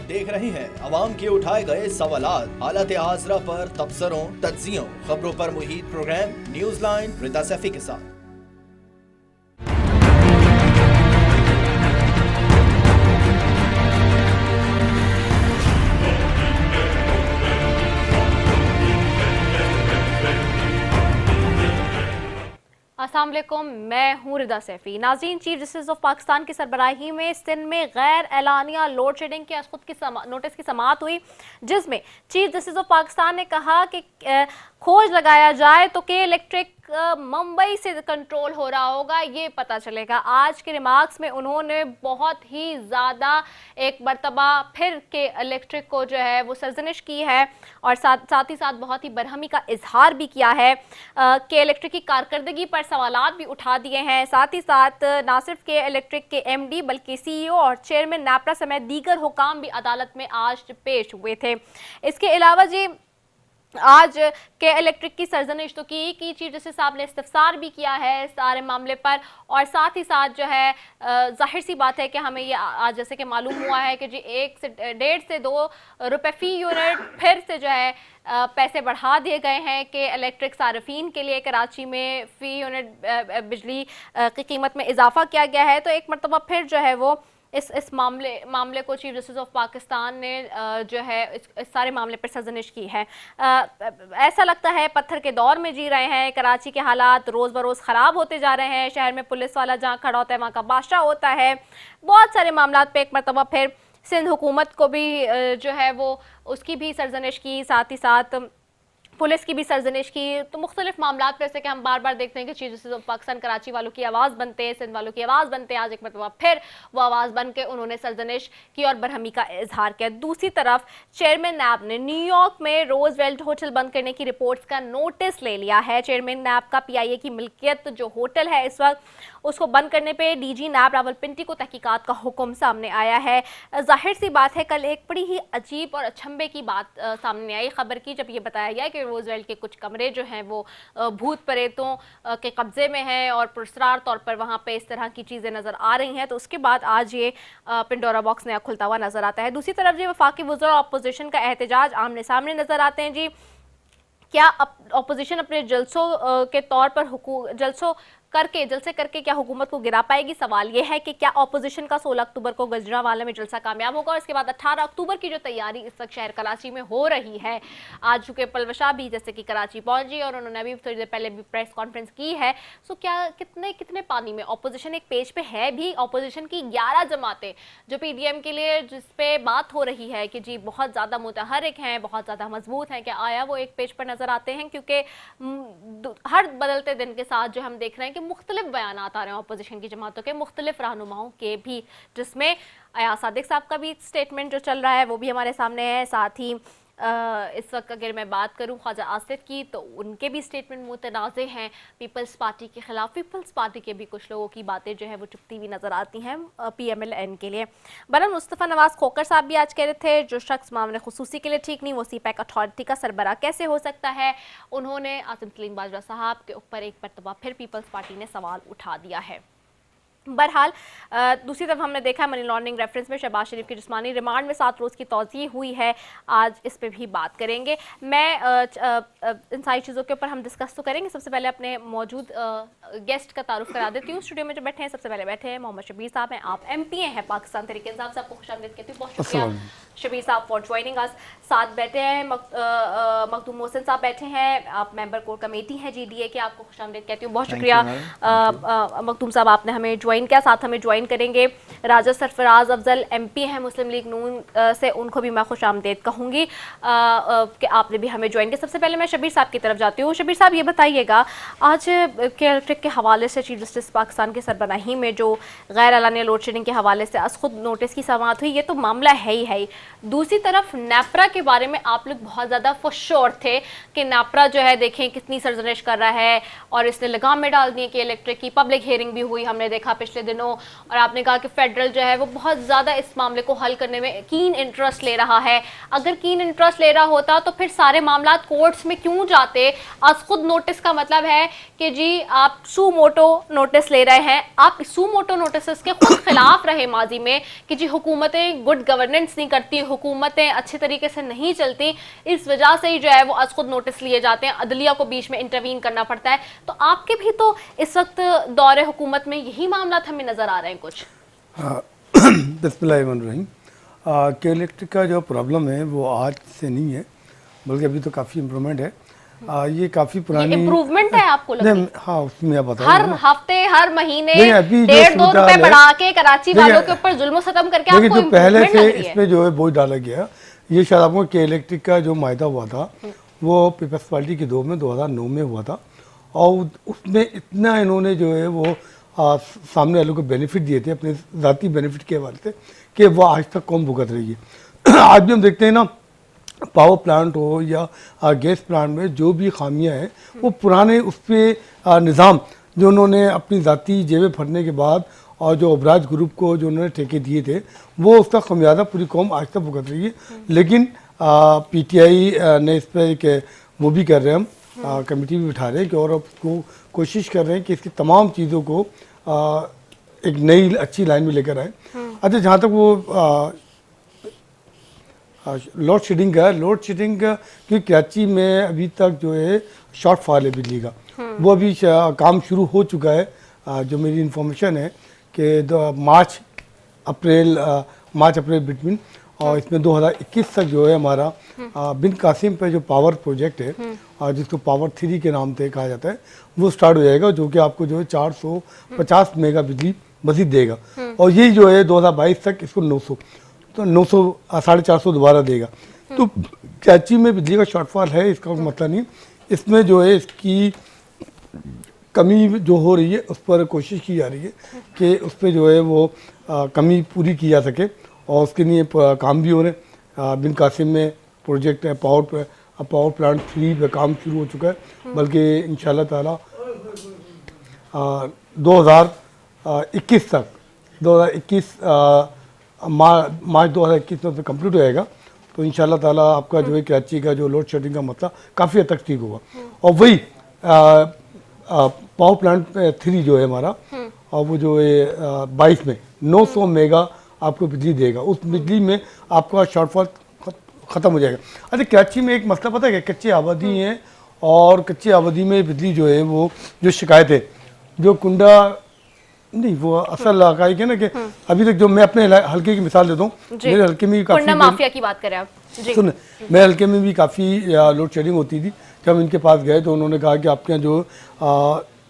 देख रहे हैं अवाम के उठाए गए सवालात, हालत हाजरा पर तबसरों, तज्जियों, खबरों पर मुहित प्रोग्राम न्यूज लाइन रिदा सैफी के साथ। अस्सलाम वालेकुम, मैं हूँ रिदा सैफी। नाज़रीन, चीफ जस्टिस ऑफ पाकिस्तान की सरबराही में सिंध में गैर एलानिया लोड शेडिंग के खुद की नोटिस की समाअत हुई, जिसमें चीफ जस्टिस ऑफ पाकिस्तान ने कहा कि खोज लगाया जाए तो के इलेक्ट्रिक मुंबई से कंट्रोल हो रहा होगा, ये पता चलेगा। आज के रिमार्क्स में उन्होंने बहुत ही ज़्यादा एक मरतबा फिर के इलेक्ट्रिक को जो है वो सरजनिश की है और साथ ही साथ बहुत ही बरहमी का इजहार भी किया है। के इलेक्ट्रिक की कारकर्दगी पर सवालात भी उठा दिए हैं। साथ ही साथ ना सिर्फ के इलेक्ट्रिक के एमडी बल्कि सीईओ और चेयरमैन नापरा समेत दीगर हुकाम भी अदालत में आज पेश हुए थे। इसके अलावा जी आज के इलेक्ट्रिक की सरजनिश तो की चीफ जस्टिस साहब ने इस्तफसार भी किया है सारे मामले पर, और साथ ही साथ जो है जाहिर सी बात है कि हमें ये आज जैसे कि मालूम हुआ है कि जी 1 से 2 रुपए फ़ी यूनिट फिर से जो है पैसे बढ़ा दिए गए हैं कि इलेक्ट्रिक सार्फिन के लिए कराची में फ़ी यूनिट बिजली की कीमत में इजाफा किया गया है। तो एक मरतबा फिर जो है वो इस मामले को चीफ जस्टिस ऑफ पाकिस्तान ने जो है इस सारे मामले पर सरजनिश की है। ऐसा लगता है पत्थर के दौर में जी रहे हैं। कराची के हालात रोज़ बरोज़ ख़राब होते जा रहे हैं। शहर में पुलिस वाला जहाँ खड़ा होता है वहाँ का बादशाह होता है। बहुत सारे मामलात पे एक मरतबा फिर सिंध हुकूमत को भी जो है वो उसकी भी सरजनिश की, साथ ही साथ पुलिस की भी सरजनिश की। तो मुख्तलिफ मामलात पर जैसे कि हम बार बार देखते हैं कि chief justice of Pakistan Karachi वालों की आवाज़ बनते हैं, सिंध वालों की आवाज़ बनते हैं। आज एक मतलब फिर वो आवाज़ बन के उन्होंने सरजनिश की और बरहमी का इजहार किया। दूसरी तरफ चेयरमैन नैब ने न्यूयॉर्क में रोजवेल्ट होटल बंद करने की रिपोर्ट्स का नोटिस ले लिया है। चेयरमैन नैब का PIA की मिल्कियत जो होटल है इस वक्त, उसको बंद करने पर DG नैब रावलपिंडी को तहकीकात का हुक्म सामने आया है। जाहिर सी बात है कल एक बड़ी ही अजीब और अचंभे की बात सामने आई खबर की, जब ये बताया गया कि रोजवेल्ट के कुछ कमरे जो हैं वो भूत प्रेतों के कब्जे में हैं और पुरस्रार तौर पर वहाँ पे इस तरह की चीज़ें नज़र आ रही हैं। तो उसके बाद आज ये पिंडोरा बॉक्स नया खुलता हुआ नज़र आता है। दूसरी तरफ जी वफाकी वज़ीर और अपोजिशन का एहतजाज आमने सामने नज़र आते हैं। जी क्या अपोजिशन अपने जलसों के तौर पर जलसे करके क्या हुकूमत को गिरा पाएगी? सवाल यह है कि क्या अपोजिशन का 16 अक्टूबर को गुजरांवाला में जलसा कामयाब होगा और इसके बाद 18 अक्टूबर की जो तैयारी इस वक्त शहर कराची में हो रही है। आज चूँकि पलवशा भी जैसे कि कराची पहुंची और उन्होंने अभी थोड़ी देर पहले भी प्रेस कॉन्फ्रेंस की है। सो क्या कितने पानी में अपोजिशन एक पेज पे है भी? अपोजिशन की 11 जमातें जो PDM के लिए जिस पे बात हो रही है कि जी बहुत ज़्यादा मुतहरिक हैं, बहुत ज़्यादा मजबूत हैं, क्या आया वो एक पेज पर नज़र आते हैं? क्योंकि हर बदलते दिन के साथ जो हम देख रहे हैं कि मुख्तलिफ बयानात आ रहे हैं अपोजिशन की जमातों के, मुख्तलिफ रहनुमाओं के भी, जिसमें अयाज सादिक साहब का भी स्टेटमेंट जो चल रहा है वो भी हमारे सामने है। साथ ही इस वक्त अगर मैं बात करूं ख्वाजा आसिफ की तो उनके भी स्टेटमेंट मुतनाज़े हैं पीपल्स पार्टी के ख़िलाफ़। पीपल्स पार्टी के भी कुछ लोगों की बातें जो है वो चुपती हुई नज़र आती हैं PMLN के लिए। बरन मुस्तफ़ा नवाज़ खोकर साहब भी आज कह रहे थे जो शख्स मामले खुसूसी के लिए ठीक नहीं वो CPAC अथॉरिटी का सरबराह कैसे हो सकता है। उन्होंने आसिम सलीम बाजवा साहब के ऊपर एक मरतबा फिर पीपल्स पार्टी ने सवाल उठा दिया है। बहरहाल दूसरी तरफ हमने देखा है मनी लॉन्ड्रिंग रेफरेंस में शहबाज शरीफ की जिस्मानी रिमांड में 7 रोज़ की तौज़ी हुई है। आज इस पे भी बात करेंगे। मैं इन सारी चीज़ों के ऊपर हम डिस्कस तो करेंगे। सबसे पहले अपने मौजूद गेस्ट का तारुफ करा देती हूँ। स्टूडियो में जो बैठे हैं सबसे पहले बैठे हैं मोहम्मद शबीर साहब हैं, आप MP हैं पाकिस्तान तहरीक इंसाफ से, आपको खुशामदीद कहती हूँ, बहुत शुक्रिया शबीर साहब फॉर ज्वाइनिंग अस। साथ बैठे हैं मखदूम मोहसिन साहब बैठे हैं, आप मेंबर कोर कमेटी हैं GDA के, आपको खुशामदीद कहती हूँ, बहुत शुक्रिया मखदूम साहब आपने हमें ज्वाइन किया। साथ हमें ज्वाइन करेंगे राजा सरफराज अफजल MP हैं मुस्लिम लीग नून से, उनको भी मैं खुशामदीद कहूँगी कि आपने भी हमें ज्वाइन किया। सबसे पहले मैं शबीर साहब की तरफ जाती हूँ। शबीर साहब ये बताइएगा आज के इलेक्ट्रिक के हवाले से चीफ जस्टिस पाकिस्तान की सरबराही में जो गैर एलानिया लोड शेडिंग के हवाले से आज खुद नोटिस की समाअत हुई, ये तो मामला है ही। दूसरी तरफ नेपरा के बारे में आप लोग बहुत ज़्यादा फुश्योर थे कि नेपरा जो है देखें कितनी सरजनिश कर रहा है और इसने लगाम में डाल दी कि इलेक्ट्रिक की पब्लिक हियरिंग भी हुई, हमने देखा पिछले दिनों, और आपने कहा कि फेडरल जो है वो बहुत ज़्यादा इस मामले को हल करने में कीन इंटरेस्ट ले रहा है। अगर कीन इंटरेस्ट ले रहा होता तो फिर सारे मामला कोर्ट्स में क्यों जाते? आज खुद नोटिस का मतलब है कि जी आप सू मोटो नोटिस ले रहे हैं, आप सू मोटो नोटिस के खुद खिलाफ रहे माजी में कि जी हुकूमतें गुड गवर्नेंस नहीं करती, हुकूमतें अच्छे तरीके से नहीं चलती, इस वजह से ही जो है वो आज खुद नोटिस लिए जाते हैं, अदलिया को बीच में इंटरवीन करना पड़ता है। तो आपके भी तो इस वक्त दौरे हुकूमत में यही मामला हमें नजर आ रहे हैं कुछ। बिस्मिल्लाहिर्रहमानिर्रहीम। के इलेक्ट्रिक का जो प्रॉब्लम है वो आज से नहीं है, बल्कि अभी तो काफ़ी इम्प्रूवमेंट है। ये काफ़ी पुरानी इम्प्रूवमेंट है आपको लगता है? हाँ, उसमें आप बताओ। हर हफ्ते हर महीने अभी 1.5-2 रुपए बढ़ा के कराची वालों के ऊपर जुल्म खत्म करके आपको जो पहले से इम्प्रूवमेंट इसमें जो है बोझ डाला गया, ये शायद आपको के इलेक्ट्रिक का जो मायदा हुआ था वो पीपल्स पार्टी के दौर में 2009 में हुआ था, और उसमें इतना इन्होंने जो है वो सामने वालों को बेनिफिट दिए थे अपने ज़ाती बेनिफिट के हवाले से कि वो आज तक कौन भुगत रही है। आज भी हम देखते हैं ना, पावर प्लांट हो या गैस प्लांट में जो भी खामियां हैं वो पुराने उस पर निज़ाम जो उन्होंने अपनी ज़ाती जेबें भरने के बाद और जो अबराज ग्रुप को जो उन्होंने ठेके दिए थे वो उसका खमियाजा पूरी कौम आज तक भुगत रही है। लेकिन पीटीआई ने इस पर एक वो भी कर रहे हैं, हम कमेटी भी बिठा रहे हैं कि और उसको कोशिश कर रहे हैं कि इसकी तमाम चीज़ों को एक नई अच्छी लाइन में लेकर आए। अच्छा, जहाँ तक वो लोड शेडिंग का क्योंकि कराची में अभी तक जो है शॉर्टफॉल है बिजली का, वो अभी काम शुरू हो चुका है। जो मेरी इन्फॉर्मेशन है कि मार्च अप्रैल बिटवीन, और इसमें 2021 तक जो है हमारा बिन कासिम पे जो पावर प्रोजेक्ट है जिसको पावर 3 के नाम से कहा जाता है, वो स्टार्ट हो जाएगा, जो कि आपको जो है 450 मेगा बिजली मजीद देगा। और यही जो है 2022 तक इसको 900 450 दोबारा देगा। तो कराची में बिजली का शॉर्टफॉल है, इसका कोई मतलब नहीं। इसमें जो है इसकी कमी जो हो रही है उस पर कोशिश की जा रही है कि उस पर जो है वो कमी पूरी की जा सके, और उसके लिए काम भी हो रहे हैं। बिन कासिम में प्रोजेक्ट है, पावर प्लांट 3 पे काम शुरू हो चुका है, बल्कि इंशाल्लाह ताला 2021 तक 2021 मार्च 2021 में कंप्लीट हो जाएगा। तो इंशाल्लाह ताला आपका जो है कराची का जो लोड शेडिंग का मसला काफ़ी हद तक ठीक होगा। और वही पावर प्लांट 3 जो है हमारा, और वो जो है 22 में 900 मेगा आपको बिजली देगा, उस बिजली में आपका शॉर्टफॉल ख़त्म हो जाएगा। अच्छा, कराची में एक मसला पता है कि कच्ची आबादी है, और कच्ची आबादी में बिजली जो है वो जो शिकायत है जो कुंडा नहीं, वो असल हकाइक है ना कि अभी तक जो मैं अपने हल्के की मिसाल देता हूँ, मेरे हल्के में भी काफ़ी माफिया की बात करें आप जी। सुन, मेरे हल्के में भी काफ़ी लोड शेडिंग होती थी। जब इनके पास गए तो उन्होंने कहा कि आपके यहाँ जो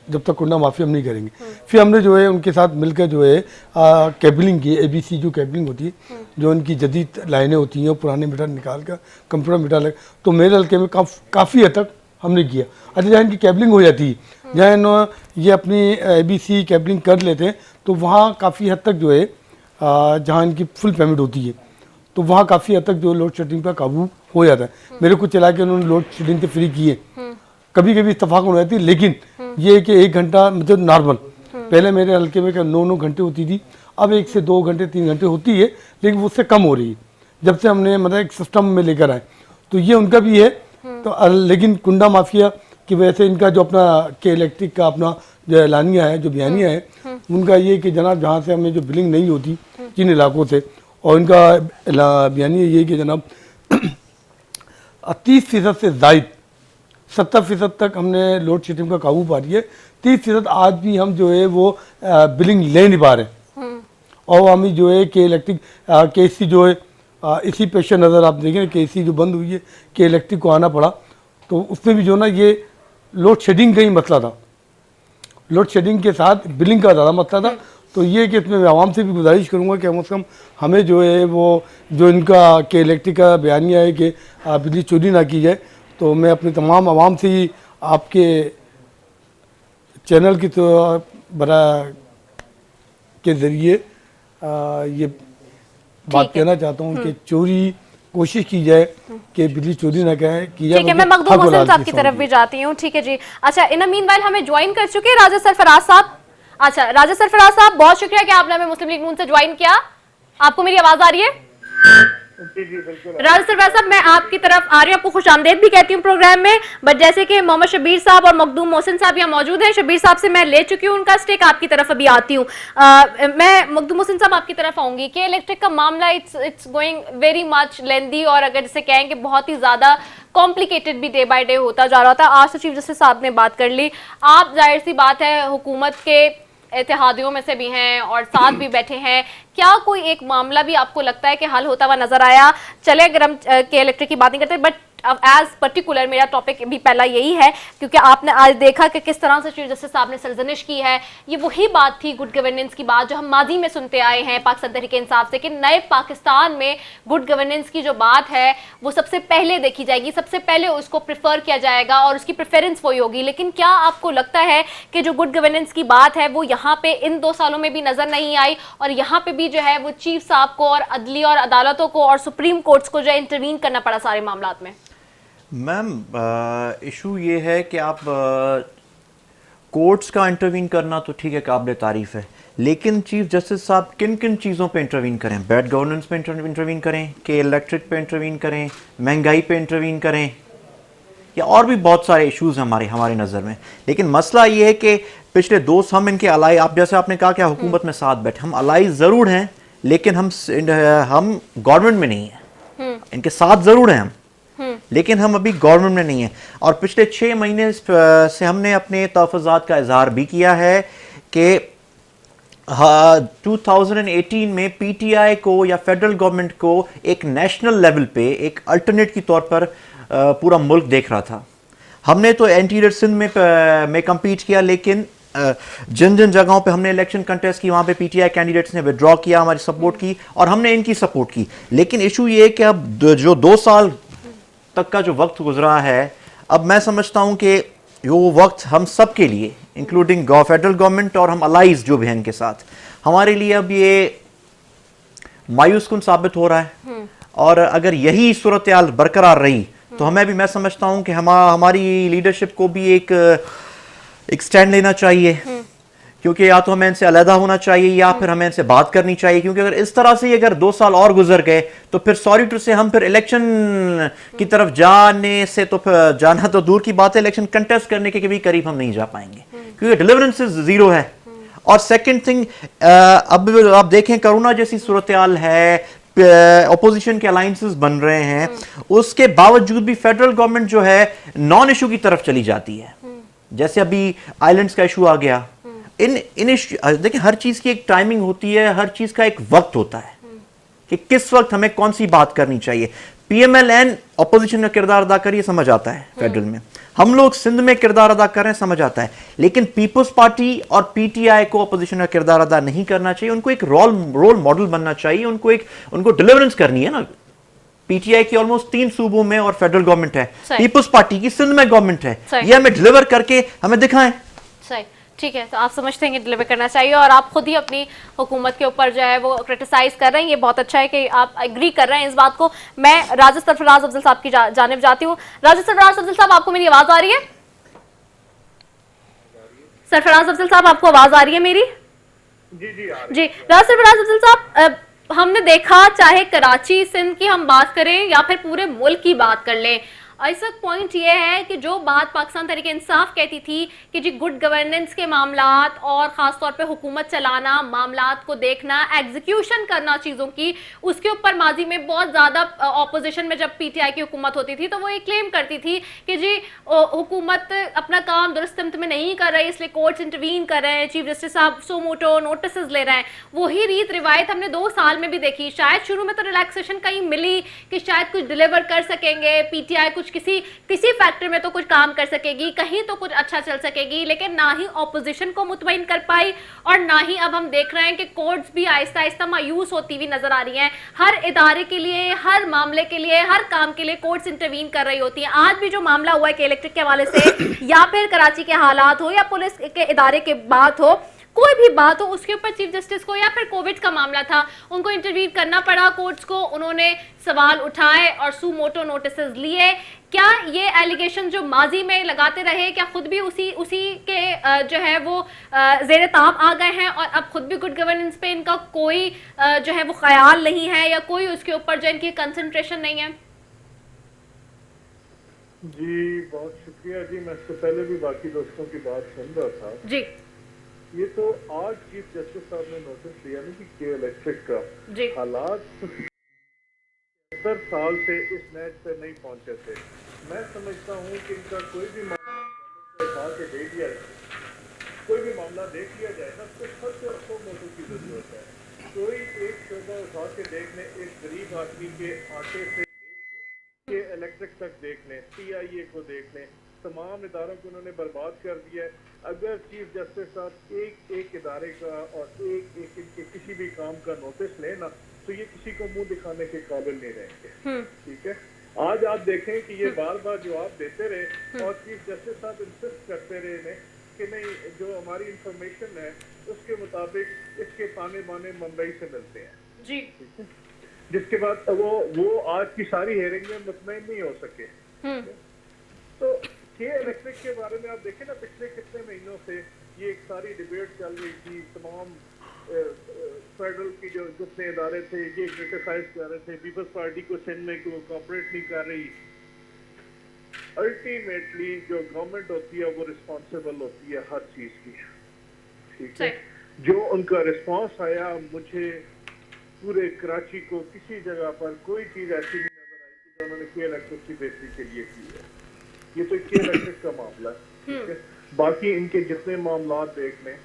जब तक कुंडा माफिया हम नहीं करेंगे। फिर हमने जो है उनके साथ मिलकर जो है केबलिंग की, ABC जो केबलिंग होती है, जो उनकी जदीद लाइनें होती हैं, पुराने मीटर निकाल कर कंप्यूटर मीटर लग, तो मेरे हल्के में काफ़ी हद तक हमने किया। अच्छा, जहाँ इनकी केबलिंग हो जाती है, जहाँ ये अपनी ABC केबलिंग कर लेते हैं, तो वहाँ काफ़ी हद तक जो है जहाँ इनकी फुल पेमेंट होती है, तो वहाँ काफ़ी हद तक जो लोड शेडिंग पर काबू हो जाता है। मेरे कुछ इलाके उन्होंने लोड शेडिंग से फ्री किए, कभी कभी इत्तफाक हो जाती है, लेकिन ये कि 1 घंटा मतलब नॉर्मल, पहले मेरे हल्के में 9 घंटे होती थी, अब 1 से 2 घंटे 3 घंटे होती है, लेकिन उससे कम हो रही है जब से हमने मतलब एक सिस्टम में लेकर आए। तो ये उनका भी है। तो लेकिन कुंडा माफिया की वजह से इनका जो अपना के इलेक्ट्रिक का अपना जो एलानिया है, जो बयानिया है, उनका ये कि जनाब जहाँ से हमें जो बिलिंग नहीं होती जिन इलाकों से, और इनका बयानिया ये कि जनाब 30% से ज़ायद 70% तक हमने लोड शेडिंग का काबू पा रही है। 30% आज भी हम जो है वो बिलिंग ले नहीं पा रहे, और हमें जो है के इलेक्ट्रिक KC जो है इसी पेश नज़र आप देखें KC जो बंद हुई है, के इलेक्ट्रिक को आना पड़ा, तो उसमें भी जो ना ये लोड शेडिंग का ही मसला था, लोड शेडिंग के साथ बिलिंग का ज़्यादा मसला था। तो ये कि इसमें मैं आवाम से भी गुजारिश करूँगा कि कम से कम हमें जो है वो जो इनका के इलेक्ट्रिक का बयानिया है कि बिजली चोरी ना की जाए, तो मैं अपनी तमाम आवाम से ही आपके चैनल की तो बरा के ज़रिए ये बात कहना चाहता हूँ कि चोरी कोशिश की जाए कि बिजली चोरी ना की जाए। ठीक है, मैं मखदूम हुसैन साहब की तरफ भी जाती हूँ। ठीक है जी। अच्छा, इन मीनवाइल हमें ज्वाइन कर चुके हैं राजा सरफराज साहब। अच्छा राजा सरफराज साहब, बहुत शुक्रिया कि आपने हमें मुस्लिम लीग नून से ज्वाइन किया। आपको मेरी आवाज आ रही है? जी जी बिल्कुल। राजा सरफराज साहब, मैं आपकी तरफ आ रही हूँ, आपको खुशामदेद भी कहती हूँ प्रोग्राम में। बट जैसे कि मोहम्मद शबीर साहब और मखदूम मोहसिन साहब यहाँ मौजूद हैं, शबीर साहब से मैं ले चुकी हूँ उनका स्टेक, आपकी तरफ अभी आती हूँ। मैं मखदूम मोहसिन साहब आपकी तरफ आऊंगी कि इलेक्ट्रिक का मामला इट्स गोइंग वेरी मच लेंदी, और अगर जैसे कहें कि बहुत ही ज्यादा कॉम्प्लिकेटेड भी डे बाय डे होता जा रहा था। आज तो चीफ जस्टिस साहब ने बात कर ली, आप जाहिर सी बात है हुकूमत के इत्तेहादियों में से भी हैं और साथ भी बैठे हैं, क्या कोई एक मामला भी आपको लगता है कि हल होता हुआ नजर आया? चले अगर हम के इलेक्ट्रिक की बात नहीं करते, बट एज पर्टिकुलर मेरा टॉपिक भी पहला यही है, क्योंकि आपने आज देखा कि किस तरह से चीफ जस्टिस साहब ने सरजनिश की है। ये वही बात थी गुड गवर्नेंस की बात जो हम माजी में सुनते आए हैं पाकिस्तान तहरीक इंसाफ से, कि नए पाकिस्तान में गुड गवर्नेंस की जो बात है वो सबसे पहले देखी जाएगी, सबसे पहले उसको प्रेफर किया जाएगा और उसकी प्रेफरेंस वही होगी। लेकिन क्या आपको लगता है कि जो गुड गवर्नेंस की बात है वो यहाँ पे इन 2 सालों में भी नजर नहीं आई, और यहाँ पे भी जो है वो चीफ साहब को और अदली और अदालतों को और सुप्रीम कोर्ट्स को जो है इंटरवीन करना पड़ा सारे मामलों में? मैम, इशू ये है कि आप कोर्ट्स का इंटरवीन करना तो ठीक है, काबिल तारीफ है, लेकिन चीफ जस्टिस साहब किन किन चीज़ों पे इंटरवीन करें? बैड गवर्नेंस पे इंटरवीन करें, कि इलेक्ट्रिक पे इंटरवीन करें, महंगाई पे इंटरवीन करें, या और भी बहुत सारे इश्यूज़ हैं हमारे नज़र में। लेकिन मसला ये है कि पिछले 2 हम इनके अलाई, आप जैसे आपने कहा कि हुकूमत में साथ बैठे, हम अलाई ज़रूर हैं लेकिन हम गवर्नमेंट में नहीं हैं। इनके साथ ज़रूर हैं हम, लेकिन हम अभी गवर्नमेंट में नहीं है। और पिछले 6 महीने से हमने अपने तहफ़्फ़ुज़ात का इजहार भी किया है कि 2018 में पीटीआई को या फेडरल गवर्नमेंट को एक नेशनल लेवल पे एक अल्टरनेट के तौर पर पूरा मुल्क देख रहा था। हमने तो इंटीरियर सिंध में कम्पीट किया, लेकिन जिन जिन जगहों पे हमने इलेक्शन कंटेस्ट की वहाँ पे पीटीआई कैंडिडेट्स ने विड्रॉ किया, हमारी सपोर्ट की, और हमने इनकी सपोर्ट की। लेकिन इशू ये है कि अब जो 2 साल तक का जो वक्त गुजरा है, अब मैं समझता हूं कि वो वक्त हम सब के लिए, इंक्लूडिंग फेडरल गवर्नमेंट और हम अलाइज जो भी हैं इनके साथ, हमारे लिए अब ये मायूस कुन साबित हो रहा है। और अगर यही सूरत हाल बरकरार रही तो हमें भी, मैं समझता हूं कि हमारी लीडरशिप को भी एक स्टैंड लेना चाहिए, क्योंकि या तो हमें इनसे अलहदा होना चाहिए या फिर हमें इनसे बात करनी चाहिए। क्योंकि अगर इस तरह से अगर 2 साल और गुजर गए तो फिर सॉरी टू से हम फिर इलेक्शन की तरफ जाने से तो फिर जाना तो दूर की बात है, इलेक्शन कंटेस्ट करने के भी करीब हम नहीं जा पाएंगे, क्योंकि डिलीवरेंस ज़ीरो है। और सेकंड थिंग, अब आप देखें कोरोना जैसी सूरत हाल है, अपोजिशन के अलायंसेस बन रहे हैं, उसके बावजूद भी फेडरल गवर्नमेंट जो है नॉन इशू की तरफ चली जाती है। जैसे अभी आइलैंड्स का इशू आ गया, देखिए हर चीज की एक टाइमिंग होती है, हर चीज का एक वक्त होता है कि किस वक्त हमें कौन सी बात करनी चाहिए। पीएमएलएन अपोजिशन में किरदार अदा करिए, समझ आता है, फेडरल में हम लोग सिंध में किरदार अदा कर रहे हैं, समझ आता है, लेकिन पीपल्स पार्टी और पीटीआई को अपोजिशन में किरदार अदा नहीं करना चाहिए। उनको एक रोल मॉडल बनना चाहिए, उनको डिलीवरेंस करनी है ना। पीटीआई की ऑलमोस्ट 3 सूबों में और फेडरल गवर्नमेंट है, पीपल्स पार्टी की सिंध में गवर्नमेंट है, ये हमें डिलीवर करके हमें दिखाएं। सही, ठीक है, तो आप समझते हैं कि डिलीवर करना चाहिए, और आप खुद ही अपनी हुकूमत के ऊपर जो है वो क्रिटिसाइज कर रहे हैं। ये बहुत अच्छा है कि आप एग्री कर रहे हैं इस बात को। मैं राजा सरफराज अफजल साहब की जानिब जाती हूँ। राजा सरफराज अफजल साहब, आपको मेरी आवाज आ रही है? सरफराज अफजल साहब, आपको आवाज आ रही है मेरी? जी राजा सरफराज अफजल साहब, हमने देखा चाहे कराची सिंध की हम बात करें या फिर पूरे मुल्क की बात कर लें, इस वक्त पॉइंट ये है कि जो बात पाकिस्तान तहरीक इंसाफ कहती थी कि जी गुड गवर्नेंस के मामलात और ख़ास तौर पे हुकूमत चलाना, मामलात को देखना, एग्जीक्यूशन करना चीज़ों की, उसके ऊपर माजी में बहुत ज़्यादा ऑपोजिशन में जब पीटीआई की हुकूमत होती थी तो वो ये क्लेम करती थी कि जी हुकूमत अपना काम दुरुस्त सिमत में नहीं कर रही, इसलिए कोर्ट्स इंटरवीन कर रहे हैं, चीफ जस्टिस साहब सो मोटो नोटिस ले रहे हैं। वही रीत रिवायत हमने 2 साल में भी देखी। शायद शुरू में तो रिलैक्सेशन कहीं मिली कि शायद कुछ डिलीवर कर सकेंगे, पीटीआई कुछ किसी फैक्टर में तो कुछ काम कर सकेगी, कहीं तो कुछ अच्छा चल सकेगी, लेकिन ना ही ऑपोजिशन को मुतमईन कर पाई और ना ही अब हम देख रहे हैं कि कोर्ट्स भी आहिस्ता आहिस्ता मायूस होती हुई नजर आ रही हैं। हर इदारे के लिए, हर मामले के लिए, हर काम के लिए कोर्ट्स इंटरवीन कर रही होती हैं। आज भी जो मामला हुआ है कि इलेक्ट्रिक के हवाले से या फिर कराची के हालात हो या पुलिस के इदारे के बात हो, कोई भी बात हो उसके ऊपर चीफ जस्टिस को, या फिर कोविड का मामला था, उनको इंटरव्यू करना पड़ा कोर्ट्स को, उन्होंने सवाल उठाए और सू मोटो नोटिस लिए। क्या ये एलिगेशन जो माजी में लगाते रहे, क्या खुद भी उसी के जो है वो जेर ताब आ गए हैं और अब खुद भी गुड गवर्नेंस पे इनका कोई जो है वो ख्याल नहीं है, या कोई उसके ऊपर जो इनकी कंसंट्रेशन नहीं है? जी बहुत शुक्रिया जी। मैं इससे पहले भी बाकी दोस्तों की बात सुन रहा था जी ये तो आज चीफ जस्टिस साहब ने नोटिस लिया ना कि के इलेक्ट्रिक का जी हालात 70 साल से इस मैच पे नहीं पहुंचे थे। मैं समझता हूँ कि इनका कोई भी मामला उठा के दे दिया जाए, कोई भी मामला देख लिया जाए ना, तो सबसे अच्छो मोटो की जरूरत है। कोई एक शोबा उठा के देख ले, एक गरीब आदमी के आटे से के इलेक्ट्रिक तक देख लें, PIA को देख लें, तमाम इदारों को उन्होंने बर्बाद कर दिया है। अगर चीफ जस्टिस साहब एक इदारे का और एक किसी भी काम का नोटिस लें ना, तो ये किसी को मुंह दिखाने के काबिल नहीं रहेंगे। ठीक है, आज आप देखें कि ये बार बार जवाब देते रहे और चीफ जस्टिस साहब इंसिस्ट करते रहे कि नहीं, जो हमारी इंफॉर्मेशन है उसके मुताबिक इसके ताने बाने मुंबई से मिलते हैं जी। ठीक है? जिसके बाद वो आज की सारी हेयरिंग में मुतमईन नहीं हो सके। तो के इलेक्ट्रिक के बारे में आप देखें ना, पिछले कितने महीनों से ये एक सारी डिबेट चल रही थी, तमाम फेडरल की जो जितने इदारे थे ये क्रिटिसाइज कर रहे थे, पीपल्स पार्टी को सिंध में कोऑपरेट नहीं कर रही। अल्टीमेटली जो गवर्नमेंट होती है वो रिस्पॉन्सिबल होती है हर चीज की। ठीक है, जो उनका रिस्पॉन्स आया, मुझे पूरे कराची को किसी जगह पर कोई चीज ऐसी नहीं नजर आई कि जो उन्होंने के इलेक्ट्रिक की बेहतरी के लिए की है। ये तो के इलेक्ट्रिक का मामला है। ठीक है, बाकी इनके जितने मामला देख लें,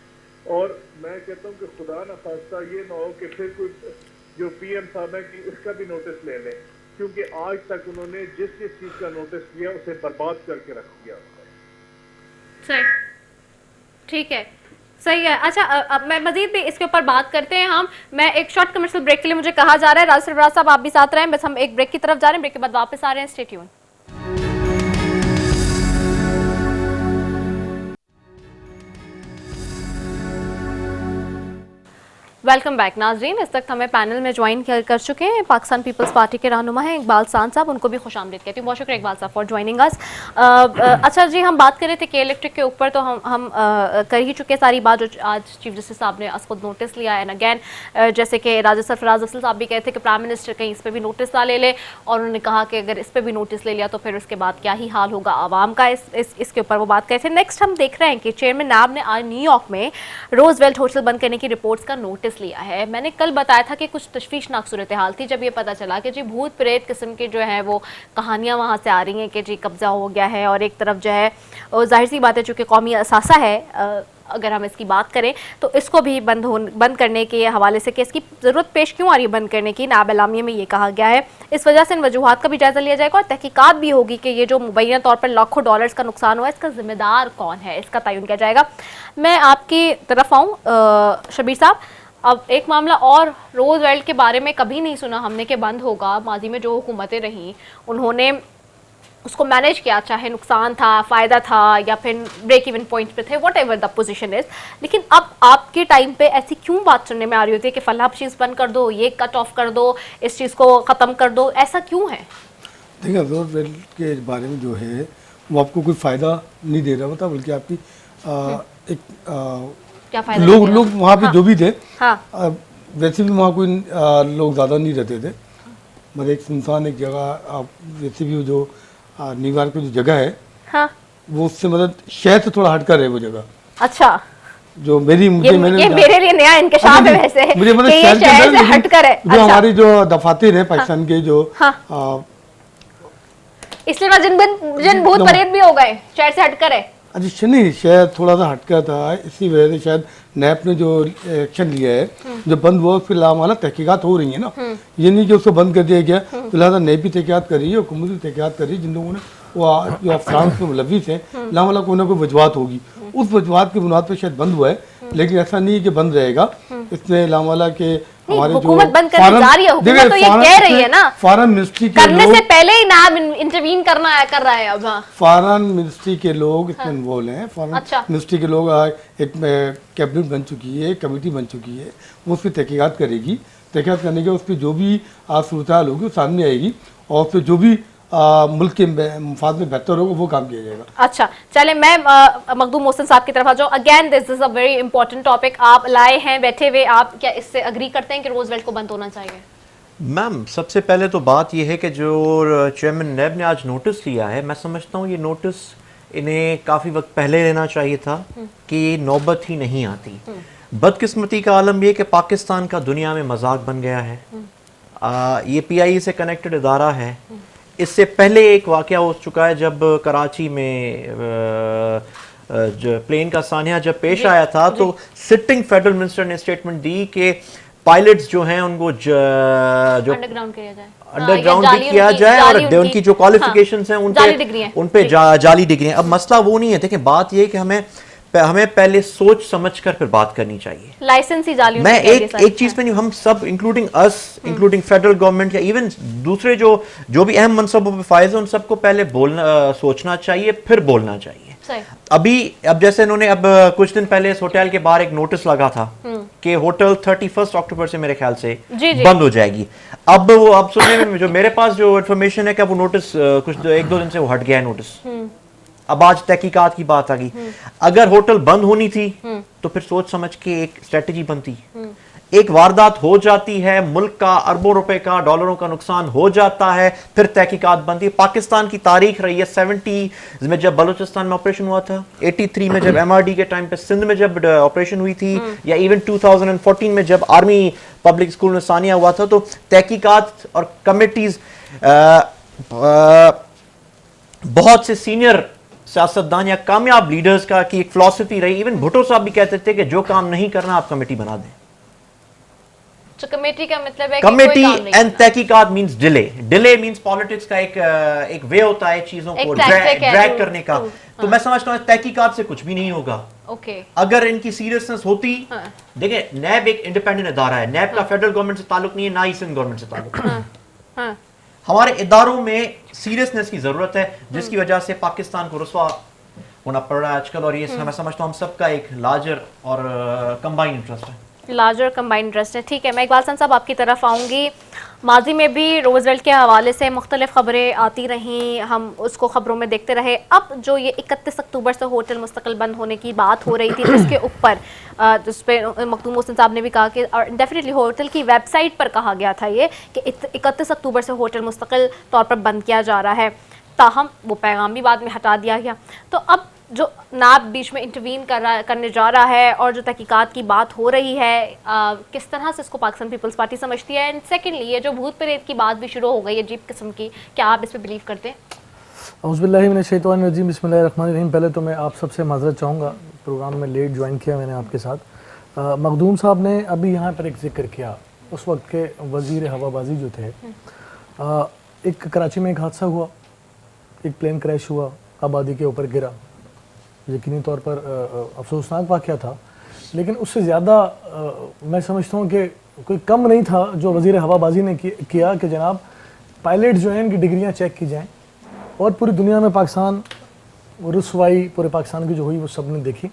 और मैं कहता हूँ कि खुदा न खास्ता ये ना हो कि फिर कोई जो PM साहब है कि उसका भी नोटिस ले लें, क्योंकि आज तक उन्होंने जिस चीज का नोटिस लिया उसे बर्बाद करके रख दिया। सही, ठीक है, सही है। अच्छा, अब मैं मजीद भी इसके ऊपर बात करते हैं हम। मैं एक शॉर्ट कमर्शियल ब्रेक के लिए मुझे कहा जा रहा है। राज सरफराज साहब आप भी साथ रहें, बस हम एक ब्रेक की तरफ जा रहे हैं, ब्रेक के बाद वापस आ रहे हैं। Stay tune. वेलकम बैक नाजरीन। इस वक्त हमें पैनल में ज्वाइन कर चुके हैं पाकिस्तान पीपल्स पार्टी के रहनुमा हैं इकबाल सान साहब, उनको भी खुशामदीद कहती हूँ। बहुत शुक्रिया इकबाल साहब फॉर ज्वाइनिंग अस। अच्छा जी, हम बात कर रहे थे के इलेक्ट्रिक के ऊपर, तो हम कर ही चुके सारी बात जो आज चीफ जस्टिस साहब ने खुद नोटिस लिया एंड अगैन, जैसे कि राजा सरफराज अफजल साहब भी कहते हैं कि प्राइम मिनिस्टर कहीं इस पर भी नोटिस ना ले ले, और उन्होंने कहा कि अगर इस पर भी नोटिस ले लिया तो फिर उसके बाद क्या ही हाल होगा आवाम का। इसके ऊपर वो बात कहते थे। नेक्स्ट हम देख रहे हैं कि चेयरमैन नैब ने आज न्यूयॉर्क में रोजवेल्ट होटल बंद करने की रिपोर्ट्स का नोटिस लिया है। मैंने कल बताया था कि कुछ तशवीशनाक सूरत हाल थी जब ये पता चला कि जी भूत प्रेत किस्म की जो है वो कहानियां वहाँ से आ रही हैं कि जी कब्जा हो गया है, और एक तरफ जो है जाहिर सी बात है चूँकि कौमी असासा है, अगर हम इसकी बात करें तो इसको भी बंद करने के हवाले से कि इसकी ज़रूरत पेश क्यों आ रही है बंद करने की, नायब एलामिया में ये कहा गया है। इस वजह से इन वजूहात का भी जायज़ा लिया जाएगा और तहकीकात भी होगी कि ये जो मुबैना तौर पर लाखों डॉलर्स का नुकसान हुआ है इसका ज़िम्मेदार कौन है, इसका तयन किया जाएगा। मैं आपकी तरफ आऊँ शबीर साहब, अब एक मामला और रोजवेल्ट के बारे में कभी नहीं सुना हमने कि बंद होगा। माजी में जो हुकूमतें रहीं उन्होंने उसको मैनेज किया, चाहे नुकसान था, फ़ायदा था, या फिर ब्रेक इवन पॉइंट पे थे, what ever the position is. लेकिन अब आपके टाइम पे ऐसी क्यों बात सुनने में आ रही होती है कि फलां चीज़ बंद कर दो, ये कट ऑफ कर दो, इस चीज़ को ख़त्म कर दो, ऐसा क्यों है? देखिए, रोजवेल्ट के बारे में जो है वो आपको कोई फ़ायदा नहीं दे रहा होता, बल्कि आपकी क्या फ़ायदा लोग वहाँ पे जो भी थे, हाँ, वैसे भी वहाँ कोई लोग ज़्यादा नहीं रहते थे। मतलब एक सुनसान एक जगह, आप वैसे भी जो न्यूयॉर्क की जो जगह है, हाँ, वो उससे मतलब शहर से थोड़ा हटकर है वो जगह। अच्छा, जो मैंने ये मेरे लिए नया इंकशाफ है वैसे, मुझे मतलब कि ये शहर से हटकर है। जो हमारी जो दफातर है पाकिस्तान के जो, इसलिए जिन भूत प्रेत भी हो गए शहर से हटकर है। अच्छा, नहीं, शायद थोड़ा सा हटका था, इसी वजह से शायद नैप ने जो एक्शन लिया है, जो बंद हुआ उस पर लामाला तहकीकात हो रही है ना, ये नहीं कि उसको बंद कर दिया गया, तो लिहाजा नैप भी तहकीकात कर रही है, हुकूमत भी तहकीकात कर रही है। जिन लोगों ने वो जो फ्रांस में मुलविस हैं, लामाला कोई ना कोई वजूहत होगी, उस वजूहत की बुनियाद पर शायद बंद हुआ है, लेकिन ऐसा नहीं है कि बंद रहेगा। इसमें लामाला के नहीं, हमारे हुकूमत बंद करने जा रही है, हुकूमत तो ये कह रही है ना, फॉरेन मिनिस्ट्री के करने लोग, से पहले ही नाम इंटरवीन कर रहा है अब। हाँ। फॉरेन मिनिस्ट्री के लोग इसमें इन्वॉल्व हैं। फॉरेन अच्छा। मिनिस्ट्री के लोग एक कैबिनेट बन चुकी है, कमेटी बन चुकी है, वो उस पर तहकीकात करेगी। तहकीकात करने के उस पर जो भी सूरत हाल होगी वो सामने आएगी और उस पर जो भी मुल्क के मफाद में बेहतर होगा वो काम किया जाएगा। अच्छा, चले मैं मखदूम मोहसिन साहब की तरफ आ जाऊँ। Again this is a very important topic आप लाए हैं बैठे हुए, आप क्या इससे अग्री करते हैं कि रोजवेल्ट को बंद होना चाहिए? मैम, सबसे पहले तो बात यह है कि जो चेयरमैन नैब ने आज नोटिस लिया है, मैं समझता हूँ ये नोटिस इन्हें काफ़ी वक्त पहले लेना चाहिए था कि ये नौबत ही नहीं आती। बदकिस्मती का आलम यह कि पाकिस्तान का दुनिया में मजाक बन गया है। ये PIE से कनेक्टेड इदारा है। इससे पहले एक वाक़या हो चुका है जब कराची में जो प्लेन का सानिया जब पेश आया था, तो सिटिंग फेडरल मिनिस्टर ने स्टेटमेंट दी कि पायलट्स जो हैं उनको जो अंडरग्राउंड किया जाए, अंडरग्राउंड भी किया जाए और उनकी जो क्वालिफिकेशंस हैं उन पे जाली डिग्रियां। अब मसला वो नहीं है, देखिए बात ये है कि हमें पहले सोच समझकर फिर बात करनी चाहिए। लाइसेंस ही जाली। मैं एक चीज पे नहीं, हम सब इंक्लूडिंग अस, इंक्लूडिंग फेडरल गवर्नमेंट या इवन दूसरे जो भी अहम मनसबों पे फायज है, उन सबको पहले सोचना चाहिए फिर बोलना चाहिए। अब जैसे इन्होंने अब कुछ दिन पहले इस होटल के बाहर एक नोटिस लगा था कि होटल 31 अक्टूबर से मेरे ख्याल से बंद हो जाएगी। अब सुनने में जो मेरे पास जो इन्फॉर्मेशन है कि वो नोटिस कुछ 1-2 दिन से वो हट गया है नोटिस। अब आज तहकीकात की बात आ गई। अगर होटल बंद होनी थी तो फिर सोच समझ के एक स्ट्रेटजी बनती। एक वारदात हो जाती है, मुल्क का अरबों रुपए का, डॉलरों का नुकसान हो जाता है, फिर तहकीकात बनती है। पाकिस्तान की तारीख रही है 70s में जब बलूचिस्तान में ऑपरेशन हुआ था, 83 में जब MRD के टाइम पे सिंध में जब ऑपरेशन हुई थी, या इवन 2014 में जब आर्मी पब्लिक स्कूल में सानिया हुआ था। तो तहकीकात और कमेटीज बहुत से सीनियर सियासतदान या कामयाब लीडर्स का की एक फिलॉसफी रही। इवन भुट्टो साहब भी कहते थे कि जो काम नहीं करना आप कमेटी बना दें। तो कमेटी का मतलब है कमेटी एंड तहकीकात मींस डिले मींस पॉलिटिक्स का एक वे होता है चीजों को ड्रैग करने का। तो मैं समझता हूं तहकीकात से कुछ भी नहीं होगा। अगर इनकी सीरियसनेस होती, देखिए नैब एक इंडिपेंडेंट इदारा है, नैब का फेडरल गवर्नमेंट से ताल्लुक नहीं है, ना ही सिंध गवर्नमेंट से ताल्लुक है। हमारे इदारों में सीरियसनेस की जरूरत है, जिसकी वजह से पाकिस्तान को रुसवा होना पड़ रहा है आजकल। और ये मैं समझता हूँ हम सबका एक लार्जर और कंबाइंड इंटरेस्ट है। लार्जर कंबाइंड इंटरेस्ट है। ठीक है, मैं इकबाल साहब आपकी तरफ आऊँगी। माजी में भी रोजवेल्ट के हवाले से मुख्तलिफ खबरें आती रहीं, हम उसको खबरों में देखते रहे। अब जो ये 31 अक्टूबर से होटल मुस्तकिल बंद होने की बात हो रही थी, जिसके ऊपर जिस पे मखदूम मोहसिन साहब ने भी कहा कि डेफिनेटली होटल की वेबसाइट पर कहा गया था ये कि 31 अक्टूबर से होटल मुस्तकिल तौर पर बंद किया जा रहा है। ताहम वो पैगाम भी बाद में हटा दिया गया। तो अब जो नाब बीच में इंटरवीन करने जा रहा है और जो तहकीकात की बात हो रही है, किस तरह से इसको पाकिस्तान पीपल्स पार्टी समझती है? एंड सेकेंडली ये जो भूत प्रेत की बात भी शुरू हो गई है अजीब किस्म की, क्या आप इस पर बिलीव करते हैं? औज़ुबिल्लाहि मिनश्शैतानिर्रजीम, बिस्मिल्लाहिर्रहमानिर्रहीम। पहले तो मैं आप सबसे माज़रत चाहूँगा, प्रोग्राम में लेट ज्वाइन किया मैंने आपके साथ। मखदूम साहब ने अभी यहाँ पर एक जिक्र किया, उस वक्त के वज़ीर हवाबाजी जो थे, एक कराची में एक हादसा हुआ, एक प्लेन क्रैश हुआ, आबादी के ऊपर गिरा। यकीनी तौर पर अफसोसनाक वाक़या था, लेकिन उससे ज़्यादा मैं समझता हूँ कि कोई कम नहीं था जो वज़ीर हवाबाजी ने किया कि जनाब पायलट जो हैं इनकी डिग्रियाँ चेक की जाएँ। और पूरी दुनिया में पाकिस्तान रुसवाई पूरे पाकिस्तान की जो हुई वो सब ने देखी,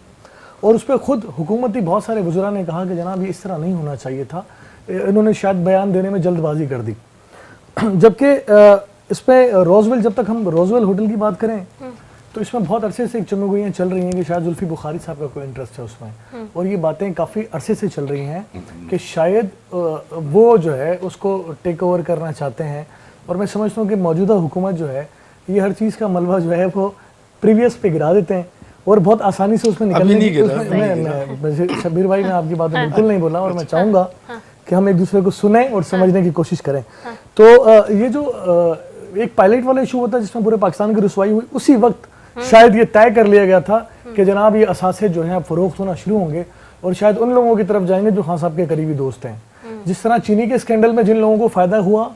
और उस पर ख़ुद हुकूमती बहुत सारे वज़रा ने कहा कि जनाब ये इस तरह नहीं होना चाहिए था। इन्होंने शायद बयान देने में जल्दबाजी कर दी। जबकि इस पर रोजवेल, जब तक हम रोजवेल होटल की बात करें तो इसमें बहुत अरसे से एक चमगुइयाँ चल रही हैं कि शायद जुल्फी बुखारी साहब का कोई इंटरेस्ट है उसमें, और ये बातें काफ़ी अरसे से चल रही हैं कि शायद वो जो है उसको टेक ओवर करना चाहते हैं। और मैं समझता हूँ कि मौजूदा हुकूमत जो है ये हर चीज़ का मलबा जो है वो प्रीवियस पे गिरा देते हैं और बहुत आसानी से उसमें निकलने की। शब्बीर भाई, मैं आपकी बात में बिल्कुल नहीं बोला, और मैं चाहूँगा कि हम एक दूसरे को सुने और समझने की कोशिश करें। तो ये जो एक पायलट वाला इशू होता है जिसमें पूरे पाकिस्तान की रुसवाई हुई, उसी वक्त शायद ये तय कर लिया गया था कि जनाब ये असासे जो हैं फरोख्त होना शुरू होंगे और शायद उन लोगों की तरफ जाएंगे जो खान साहब के करीबी दोस्त हैं। जिस तरह चीनी के स्कैंडल में जिन लोगों को फ़ायदा हुआ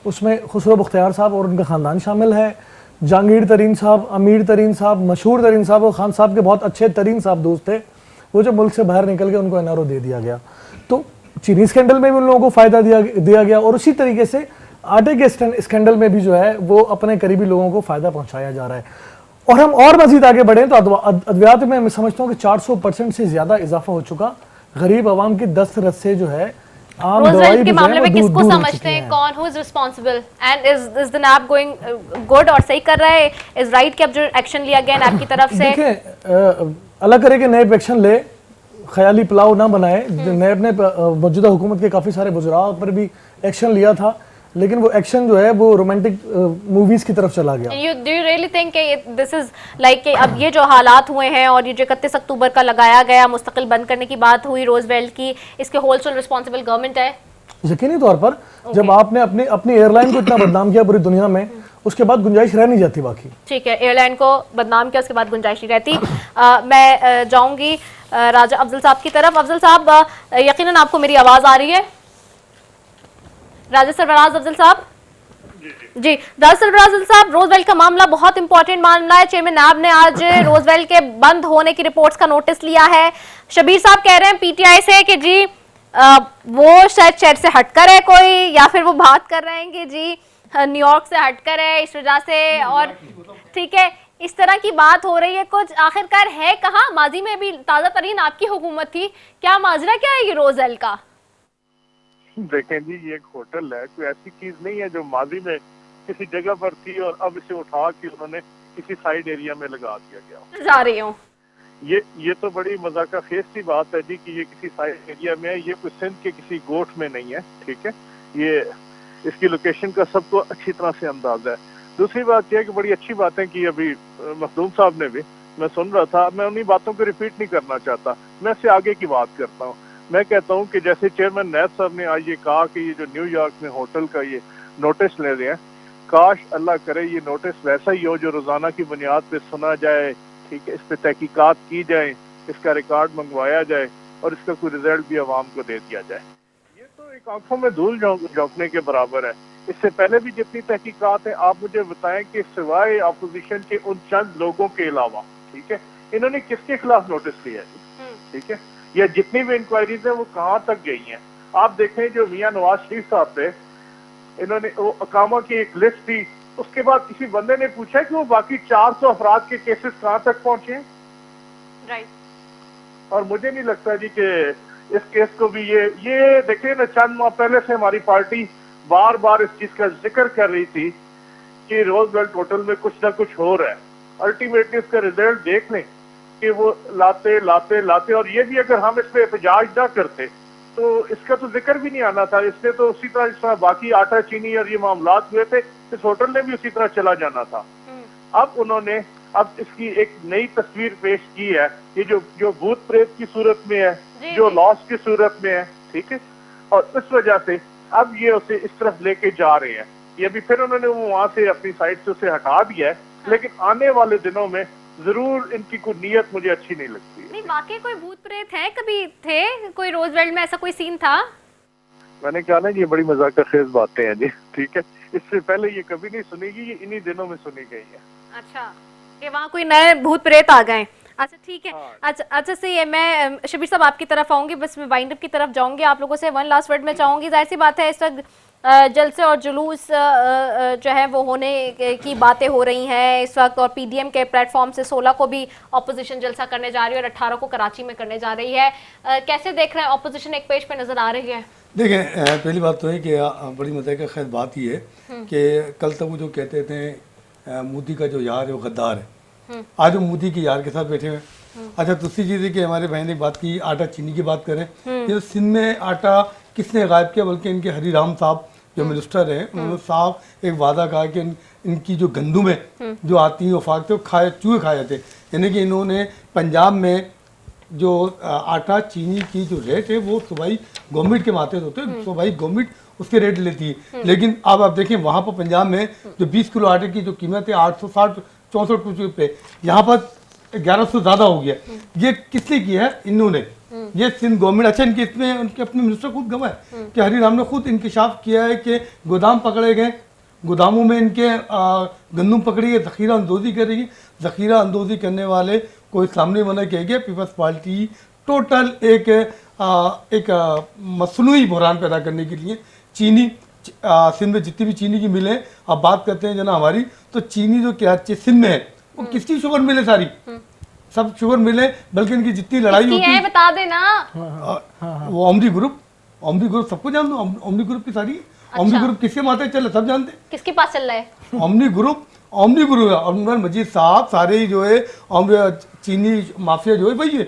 उसमें खुसरो बख्तियार साहब और उनका ख़ानदान शामिल है, जहांगीर तरीन साहब, अमीर तरीन साहब, मशहूर तरीन साहब और खान साहब के बहुत अच्छे तरीन साहब दोस्त थे। वो जब मुल्क से बाहर निकल के उनको NRO दे दिया गया। तो चीनी स्कैंडल में भी उन लोगों को फायदा दिया गया, और उसी तरीके से आटे के स्कैंडल में भी जो है वो अपने करीबी लोगों को फायदा पहुंचाया जा रहा है। और हम और मजीद आगे बढ़ें तो अद्वियात में मैं समझता हूँ कि 400% से ज्यादा इजाफा हो चुका। गरीब आवाम की दस्त रस से जो है आम दवाई के मामले में किसको समझते हैं, कौन who is responsible and is the nab going good, और सही कर रहा है, इज राइट कि अब जो एक्शन लिया गया नैब की तरफ से? देखें, अल्लाह करे कि नैब एक्शन ले, ख्याली पुलाव ना बनाए। नैब ने मौजूदा हुकूमत के काफ़ी सारे बुजुर्ग पर भी एक्शन लिया था, लेकिन वो एक्शन जो है वो रोमांटिक मूवीज की तरफ चला गया। Do you really think this is like अब ये जो हालात हुए हैं और ये जो 31 अक्टूबर का लगाया गया मुस्तकिल बंद करने की बात हुई रोजवेल्ट की, इसके होलसेल रिस्पांसिबल गवर्नमेंट है? यकीनी तौर पर जब आपने अपनी एयरलाइन को इतना बदनाम किया पूरी दुनिया में, उसके बाद गुंजाइश रह नहीं जाती बाकी। ठीक है, एयरलाइन को बदनाम किया, उसके बाद गुंजाइश नहीं रहती। मैं जाऊंगी राजा अफजल साहब की तरफ। अफजल साहब, यकीनन आपको मेरी आवाज आ रही है? राजा सरफराज अफजल साहब जी, राजा सरफराज अफजल साहब, रोजवेल्ट का मामला बहुत इंपॉर्टेंट मामला है। चेयरमैन नैब ने आज रोजवेल्ट के बंद होने की रिपोर्ट्स का नोटिस लिया है। शबीर साहब कह रहे हैं पीटीआई से कि जी वो शायद शहर से हटकर है कोई, या फिर वो बात कर रहे हैं कि जी न्यूयॉर्क से हटकर है इस वजह से, और ठीक है इस तरह की बात हो रही है कुछ। आखिरकार है कहाँ? माजी में भी ताज़ा तरीन आपकी हुकूमत थी, क्या माजरा क्या है ये रोजवेल्ट का? देखें जी, ये एक होटल है, कोई ऐसी चीज नहीं है जो माजी में किसी जगह पर थी और अब इसे उठा के उन्होंने किसी साइड एरिया में लगा दिया गया। जा रही हूँ, ये तो बड़ी मजाक खेज सी बात है जी कि ये किसी साइड एरिया में है। ये कोई सिंध के किसी गोठ में नहीं है, ठीक है। ये इसकी लोकेशन का सबको अच्छी तरह से अंदाजा है। दूसरी बात यह है कि बड़ी अच्छी बात है कि अभी मखदूम साहब ने भी, मैं सुन रहा था, मैं उन्हीं बातों को रिपीट नहीं करना चाहता, मैं इससे आगे की बात करता हूँ। मैं कहता हूँ कि जैसे चेयरमैन नैब साहब ने आज ये कहा कि ये जो न्यूयॉर्क में होटल का ये नोटिस ले रहे हैं, काश अल्लाह करे ये नोटिस वैसा ही हो जो रोजाना की बुनियाद पे सुना जाए, ठीक है, इस पे तहकीकात की जाए, इसका रिकॉर्ड मंगवाया जाए और इसका कोई रिजल्ट भी आवाम को दे दिया जाए। ये तो एक आंखों में धूल झोंकने के बराबर है। इससे पहले भी जितनी तहकीकात है, आप मुझे बताएं कि सिवाय अपोजिशन के उन चंद लोगों के अलावा, ठीक है, इन्होंने किसके खिलाफ नोटिस लिया है, ठीक है, या जितनी भी इंक्वायरीज है वो कहाँ तक गई हैं? आप देखें जो मियां नवाज शरीफ साहब थे, इन्होंने वो अकामा की एक लिस्ट थी, उसके बाद किसी बंदे ने पूछा कि वो बाकी 400 अफराद के केसेस कहाँ तक पहुंचे? राइट। और मुझे नहीं लगता जी कि इस केस को भी ये देखिए ना, चंद माह पहले से हमारी पार्टी बार बार इस चीज का जिक्र कर रही थी कि रोजवेल्ट होटल में कुछ ना कुछ हो रहा है। अल्टीमेटली इसका रिजल्ट देख लें कि वो लाते लाते लाते, और ये भी अगर हम इस पे एहतजाज ना करते तो इसका तो जिक्र भी नहीं आना था। इसने तो उसी तरह जिस तरह बाकी आटा चीनी और ये मामलात हुए थे, इस होटल ने भी उसी तरह चला जाना था। अब उन्होंने अब इसकी एक नई तस्वीर पेश की है, ये जो भूत प्रेत की सूरत में है, जो लॉस की सूरत में है, ठीक है, और इस वजह से अब ये उसे इस तरफ लेके जा रहे हैं। ये भी फिर उन्होंने वो वहां से अपनी साइड से उसे हटा दिया है, लेकिन आने वाले दिनों में जरूर इनकी कोई नीयत मुझे अच्छी नहीं लगती है। नहीं, वाकई कोई भूत प्रेत है? कभी थे कोई रोजवेल्ट में ऐसा कोई सीन था? मैंने कहा ना, ये बड़ी मजाक खेज बातें हैं जी, ठीक है, इससे पहले ये कभी नहीं सुनेगी, ये इन्हीं दिनों में सुनी गई है। अच्छा, कि वहाँ कोई नए भूत प्रेत आ गए। अच्छा ठीक है, अच्छा सही है। मैं शबीर साहब आपकी तरफ आऊंगी, बस मैं वाइंड अप की तरफ जाऊंगी। आप लोगों से वन लास्ट वर्ड में चाहूंगी, जाहिर सी बात है इस वक्त जलसे और जुलूस जो है वो होने की बातें हो रही हैं इस वक्त, और पीडीएम के प्लेटफॉर्म से 16 को भी अपोजिशन जलसा करने जा रही है और 18 को कराची में करने जा रही है। कैसे देख रहे हैं, अपोजिशन एक पेज पे नजर आ रही है? देखें, पहली बात तो है कि बड़ी मजे का खैर बात ये है कि कल तक वो जो कहते थे मोदी का जो यार है वो गद्दार है, आज वो मोदी के यार के साथ बैठे हुए। अच्छा, दूसरी चीज़ है कि हमारे बहन ने बात की आटा चीनी की बात करें, ये सिंध में आटा किसने गायब किया? बल्कि इनके हरीराम साहब जो मिनिस्टर हैं, उन्होंने साफ एक वादा कहा कि इनकी जो गंदुमें जो आती हैं वफाक थे, वो चूहे खाए जाते, यानी कि इन्होंने पंजाब में जो आटा चीनी की जो रेट है वो सूबाई गवर्नमेंट के माथे होते हैं, सूबाई गवर्नमेंट उसके रेट लेती है। लेकिन अब आप देखें वहाँ पर पंजाब में जो 20 किलो आटे की जो कीमत है 860-64 रुपये, यहाँ पर 1100 ज़्यादा हो गया। ये किसने किया है? इन्होंने, ये सिंध गवर्नमेंट। अच्छा, इनके इसमें उनके अपने मिनिस्टर खुद गवाह है कि हरीराम ने खुद इंकशाफ किया है कि गोदाम पकड़े गए, गोदामों में इनके गंदम पकड़ी गई, ज़ख़ीरा अंदोज़ी करेगी। ज़ख़ीरा अंदोज़ी करने वाले को सामने मना किया गया। पीपल्स पार्टी टोटल एक एक मसनूई बहरान पैदा करने के लिए चीनी सिंध में जितनी भी चीनी की मिलें, आप बात करते हैं जना हमारी, तो चीनी जो क्या सिंध में है वो किसकी शुगर मिले सारी, सब शुगर मिले, बल्कि इनकी जितनी लड़ाई होती है बता देना, वो ओमनी ग्रुप सबको जान दो, ओमनी ग्रुप की सारी, ओमनी ग्रुप किसके माथे चले सब जानते हैं, किसके पास चल रहा है ओमनी ग्रुप है, अनवर मजीद साहब सारे ही जो है चीनी माफिया जो है वही है।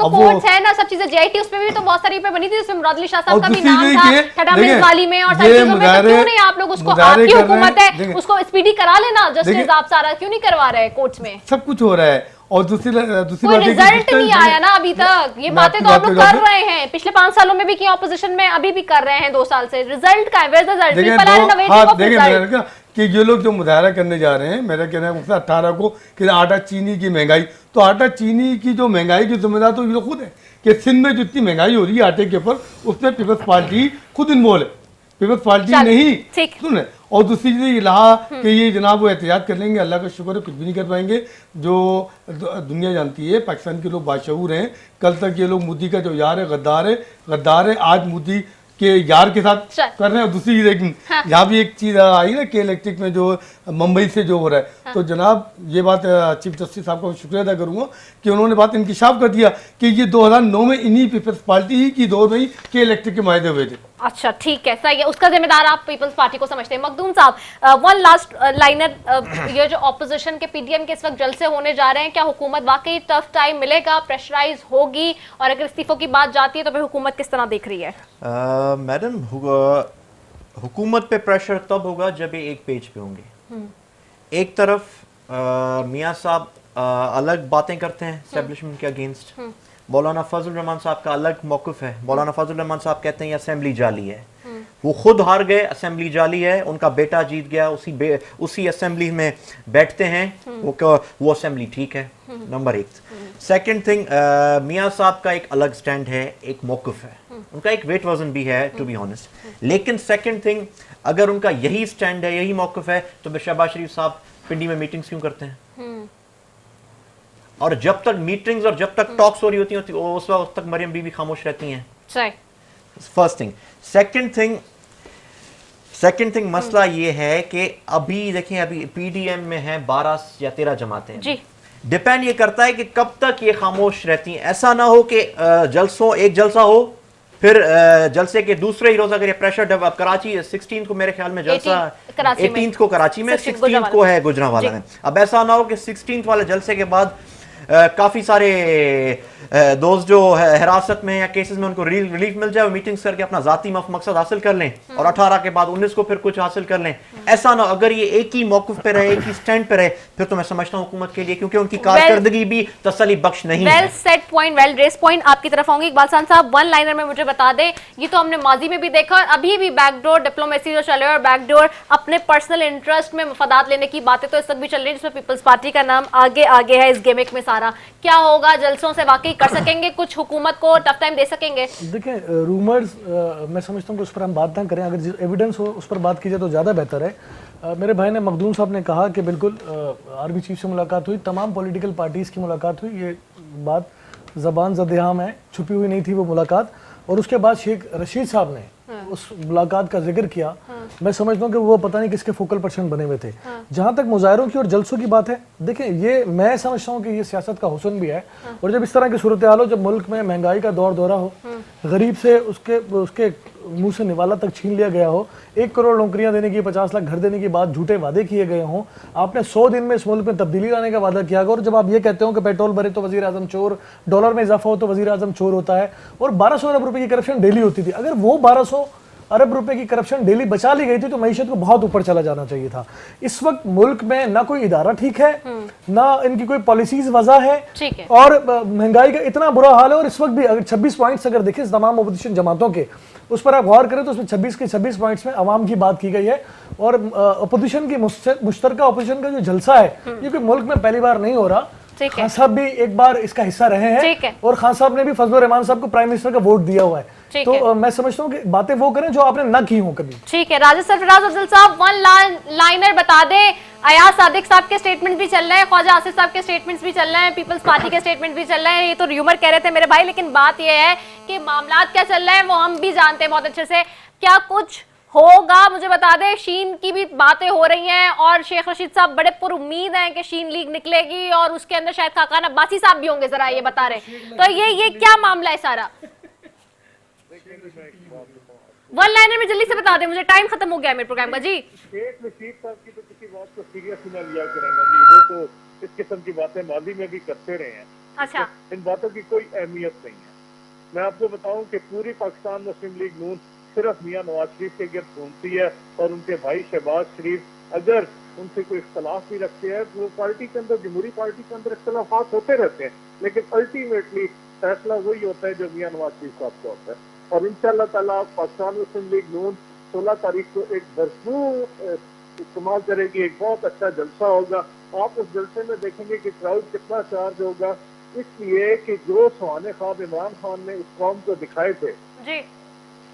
तो कोर्ट्स है ना, सब चीजें जेआईटी उसमें भी तो बहुत सारी पे बनी थी, उसमें मुराद अली शाह साहब का भी नाम था, ठटा मिल्स वाली में और सारी चीजों में, तो क्यों नहीं आप लोग उसको, आपकी हुकूमत है, उसको स्पीडी करा लेना, जस्टिस आप सारा क्यों नहीं करवा रहे कोर्ट्स में? सब कुछ हो रहा है और दूसरी कोई रिजल्ट नहीं आया ना अभी तक। ये बातें तो आप लोग कर रहे हैं, पिछले 5 सालों में भी किया ऑपोजिशन में, अभी भी कर रहे हैं 2 साल से। रिजल्ट का है, where is the result? People are waiting for result कि ये लोग जो मुजाहरा करने जा रहे हैं, मेरा कहना है 18 को कि आटा चीनी की महंगाई, तो आटा चीनी की जो महंगाई की जिम्मेदार तो ये लोग खुद है कि सिंध में जितनी महंगाई हो रही है आटे के ऊपर, उसमें पीपल्स पार्टी खुद इन्वॉल्व है, पीपल्स पार्टी नहीं सुन। और दूसरी चीज़ ये रहा कि ये जनाब वो एहतियात कर लेंगे, अल्लाह का शुक्र है कुछ भी नहीं कर पाएंगे। जो दुनिया जानती है पाकिस्तान के लोग बाशऊर हैं, कल तक ये लोग मोदी का जो यार है गद्दार है, आज मोदी के यार के साथ कर रहे हैं। और दूसरी चीज़ यहाँ भी एक चीज़ आई ना कि इलेक्ट्रिक में जो मुंबई से जो हो रहा है, तो जनाब ये बात चीफ जस्टिस साहब का शुक्रिया अदा करूँगा कि उन्होंने बात इंकिशाफ कर दिया कि ये 2009 में इन्हीं पीपल्स पार्टी ही की दौर में ही के इलेक्ट्रिक के मायदे हुए थे। अच्छा ठीक है, सही है, उसका जिम्मेदार आप पीपल्स पार्टी को समझते हैं। मखदूम साहब, वन लास्ट लाइनर, ये जो ऑपोजिशन के पीडीएम के इस वक्त जलसे होने जा रहे हैं, क्या हुकूमत वाकई टफ टाइम मिलेगा, प्रेशराइज होगी, और अगर इस्तीफों की बात जाती है तो फिर हुकूमत किस तरह देख रही है? मैडम हुकूमत पे प्रेशर तब होगा जब ये एक पेज पे होंगे। एक तरफ मियाँ साहब अलग बातें करते हैं एस्टेब्लिशमेंट के अगेंस्ट, मौलाना फजल रहमान साहब का अलग मौक़िफ़ है। मौलाना फजल रहमान साहब कहते हैं ये असेंबली जाली है, वो खुद हार गए, असेंबली जाली है, उनका बेटा जीत गया, उसी असेंबली में बैठते हैं, वो असेंबली ठीक है, नंबर 1। सेकंड थिंग, मियाँ साहब का एक अलग स्टैंड है, एक मौक़िफ़ है, उनका एक वेट वजन भी है टू बी ऑनेस्ट। लेकिन सेकंड थिंग, अगर उनका यही स्टैंड है, यही मौक़िफ़ है, तो शहबाज शरीफ साहब पिंडी में मीटिंग्स क्यों करते हैं? और जब तक मीटिंग्स और जब तक टॉक्स हो रही होती है उस वक्त तक मरियम बीबी खामोश रहती हैं। First thing. सेकंड थिंग मसला ये है कि अभी देखें, अभी पीडीएम में है 12 या 13 जमातें जी। डिपेंड ये करता है कि कब तक ये खामोश रहती हैं। ऐसा ना हो कि एक जलसा हो, फिर जलसे के दूसरे ही रोज अगर ये प्रेशर अब कराची 16 को मेरे ख्याल में जलसा, 18 को कराची में, 16 को है गुजरांवाला में। अब ऐसा ना हो कि 16 वाले जलसे के बाद काफ़ी सारे दोस्त जो हिरासत में या केसेस में उनको रिलीफ मिल जाए, मीटिंग्स करके अपना जाती मकसद हासिल कर लें और 18 के बाद 19 को फिर कुछ हासिल कर लें। ऐसा ना, अगर ये एक ही मौक़िफ़ पे रहे, एक ही स्टैंड पे रहे, फिर तो मैं समझता हूँ हुकूमत के लिए, क्योंकि उनकी कारकर्दगी भी तसल्ली बख्श नहीं है। Well set point, well race point. आपकी तरफ आऊंगी इकबाल खान साहब, वन लाइनर में मुझे बता दें, ये तो हमने माजी में भी देखा और अभी भी बैकडोर डिप्लोमेसी जो चल रहा है, और बैकडोर अपने पर्सनल इंटरेस्ट में मफादात लेने की बातें तो इस वक्त भी चल रही है, जिसमें पीपल्स पार्टी का नाम आगे है इस गेमिक में सारा। क्या होगा, जलसों से वाकई कर सकेंगे कुछ, हुकूमत को टफ टाइम दे सकेंगे? देखिए रूमर्स मैं समझता हूँ कि उस पर हम बात ना करें, अगर एविडेंस हो उस पर बात की जाए तो ज़्यादा बेहतर है। मेरे भाई ने, मखदूम साहब ने कहा कि बिल्कुल आर्मी चीफ से मुलाकात हुई, तमाम पॉलिटिकल पार्टीज़ की मुलाकात हुई, ये बात ज़बान ज़द-ए-आम है, छुपी हुई नहीं थी वो मुलाकात। और उसके बाद शेख रशीद साहब ने उस मुलाकात का जिक्र किया। मैं समझता हूँ कि वो पता नहीं किसके फोकल पर्सन बने हुए थे। जहाँ तक मुजाहरों की और जलसों की बात है, देखिए ये मैं समझता हूँ कि ये सियासत का हुस्न भी है। और जब इस तरह की सूरत हाल हो, जब मुल्क में महंगाई का दौर दौरा हो, गरीब से उसके मुंह से निवाला तक छीन लिया गया हो, 1 करोड़ नौकरियां देने की, 50 लाख घर देने की बात, झूठे वादे किए गए हों, आपने 100 दिन में इस मुल्क में तब्दीली लाने का वादा किया गया, और जब आप ये कहते हो कि पेट्रोल भरे तो वजीर आजम चोर, डॉलर में इजाफा हो तो वजीर आजम चोर होता है, और 1200 अरब रुपए की करप्शन डेली होती थी, अगर वो 1200 अरब रुपए की करप्शन डेली बचा ली गई थी तो मईशत को बहुत ऊपर चला जाना चाहिए था। इस वक्त मुल्क में ना कोई इदारा ठीक है, ना इनकी कोई पॉलिसीज वजह है, और महंगाई का इतना बुरा हाल है। और इस वक्त भी अगर 26 पॉइंट्स अगर देखें तमाम अपोजिशन जमातों के, उस पर आप गौर करें तो उसमें 26 के 26 पॉइंट्स में अवाम की बात की गई है। और अपोजिशन की मुश्तरका अपोजिशन का जो जलसा है, ये कोई मुल्क में पहली बार नहीं हो रहा। ठीक है। खान साहब भी एक बार इसका हिस्सा रहे ठीक है। हैं और खान साहब ने भी फजलुर रहमान साहब को प्राइम मिनिस्टर का वोट दिया हुआ है, ठीक तो है। मैं समझता हूँ कि बातें वो करें जो आपने ना की हो कभी। ठीक है, राजा सरफराज अफजल साहब वन लाइनर बता दें। अयाज सादिक साहब के स्टेटमेंट भी चल रहे हैं, ख्वाजा आसिफ साहब के स्टेटमेंट्स भी चल रहे हैं, पीपल्स पार्टी के स्टेटमेंट भी चल रहे हैं, ये तो र्यूमर कह रहे थे मेरे भाई, लेकिन बात ये है कि मामला क्या चल रहे हैं वो हम भी जानते हैं बहुत अच्छे से। क्या कुछ होगा मुझे बता दें। शीन की भी बातें हो रही हैं और शेख रशीद साहब बड़े पुरुम्मीद हैं कि शीन लीग निकलेगी और उसके अंदर शायद खाकान अब्बासी साहब भी होंगे, जरा ये बता रहे हैं। तो ये क्या मामला है सारा? वन लाइनर में जल्दी से बता दें मुझे, टाइम खत्म हो गया है मेरे प्रोग्राम का जी। शेख रशीद साहब की तो किसी बात को सीरियसली ना लिया करेंगे जी, वो तो इस किस्म की बातें माजी में भी करते रहे हैं। अच्छा, इन बातों की कोई अहमियत नहीं है। मैं आपको बताऊं कि पूरी पाकिस्तान मुस्लिम लीग नून सिर्फ मियां नवाज शरीफ के गिर्द घूमती है और उनके भाई शहबाज शरीफ अगर उनसे कोई इख्तलाफ भी रखते हैं तो वो पार्टी के अंदर, जमहूरी पार्टी के अंदर इख्तलाफात होते रहते हैं, लेकिन अल्टीमेटली फैसला वही होता है जो मियां नवाज शरीफ साहब का होता है। और इंशाअल्लाह ताला पाकिस्तान मुस्लिम लीग नून 16 तारीख को एक भरपूर इस्तेमाल करेगी, एक बहुत अच्छा जलसा होगा। आप उस जलसे में देखेंगे कि क्राउड कितना चार्ज होगा, इसलिए कि जो सुहाने ख्वाब इमरान खान ने इस कौम को दिखाए थे जी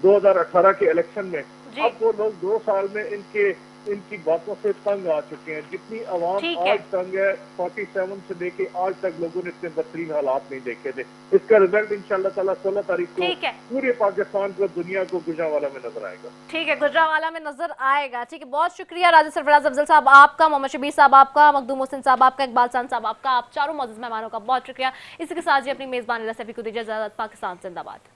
2018 के इलेक्शन में, जी। अब वो लोग 2 साल में इनकी बातों से तंग आ चुके हैं। जितनी आवाम ठीक है। आज तंग है, 47 से लेके आज तक लोगों ने इतने बदतरीन हालात नहीं देखे थे। इसका रिजल्ट इंशाल्लाह ताला 16 तारीख को ठीक है। पूरे पाकिस्तान को, दुनिया को गुजरांवाला में नजर आएगा। ठीक है, गुजरांवाला में नजर आएगा। ठीक है, बहुत शुक्रिया राजा सरफराज अफजल साहब आपका, मोहम्मद शबीर साहब आपका, मखदूम हुसैन साहब आपका, इकबाल सान साहब आपका, आप चारों मौजूद मेहमानों का बहुत शुक्रिया। इसी के साथ ही अपनी मेजबान सैफी को दीजिए इजाजत। पाकिस्तान जिंदाबाद।